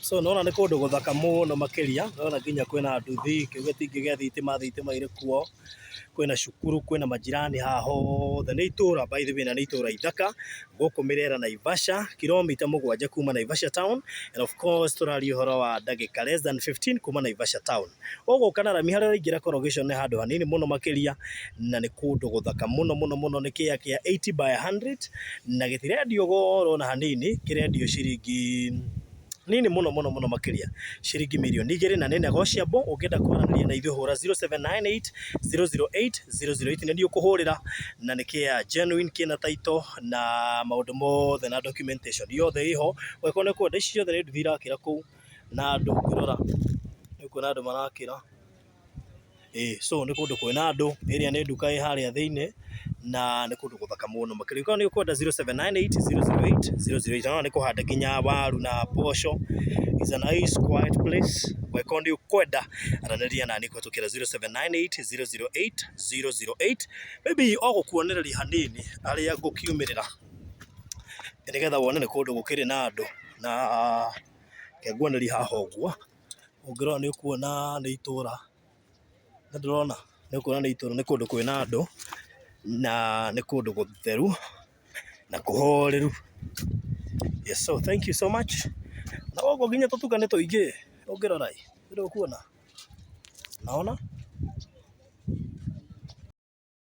So naona nĩ kũndũ gũthaka mũno makĩria, naona nginya kwĩna nduthi, kĩugo gĩa thitima irĩ kuo, kwĩna cukuru, kwĩna majirani haha hothe, nĩ itũra by the way, na nĩ itũra ithaka gũkũ Mirera Naivasha, kilomita 7 kuma Naivasha town, and of course tũraria ũhoro wa ndagĩka less than 15 kuma Naivasha town. Ũgũka na rami harĩa ũraingĩra corrugation nĩ handũ hanini mũno makĩria, na nĩ kũndũ gũthaka mũno mũno mũno, nĩ kĩaya kĩa 80 by 100, na gĩtirendio goro na hanini, kĩrendio ciringi nini muno makĩria, ciringi mirioni 2, na nĩ negotiable. Ũngĩenda kwaranĩria na ithuĩ hũra 0798 008 008, nĩ ũkũhũrĩra, na nĩ kĩa genuine, kĩna title na maũndũ mothe na documentation yothe ĩho. Weko nĩ kwenda ici ciothe nĩ nduthi irakĩra kũu, na andũ ngĩrora nĩ kuona andũ marakĩra. So nĩ kũndũ kwĩna andũ, area nĩ nduka ĩ harĩa thĩinĩ, na nĩ kũndũ gũthaka mũno makĩria. Kwa nĩ ũkwenda 0798 008 008, nĩ kũhanda nginya waru na mboco. Is a nice quiet place. Weko nĩ ũkwenda aranĩria nani kũhĩtũkĩra 0798 008 008. Maybe o gũkuonereria hanini arĩa ngũkiumĩrĩra, nĩgetha wone nĩ kũndũ gũkĩrĩ na andũ, na kĩanguoneria haha ũguo. Ũngĩrora nĩ ũkuona nĩ itũra, nĩ ndĩrona nĩ ũkuona nĩ itũra, nĩ kũndũ kwĩna andũ, na nĩ kũndũ gũtheru na kũhoreru. Yes, so thank you so much. Na wogo nginya tũtuka nĩ tũingĩ, ũngĩrora ndĩrĩ kuona, naona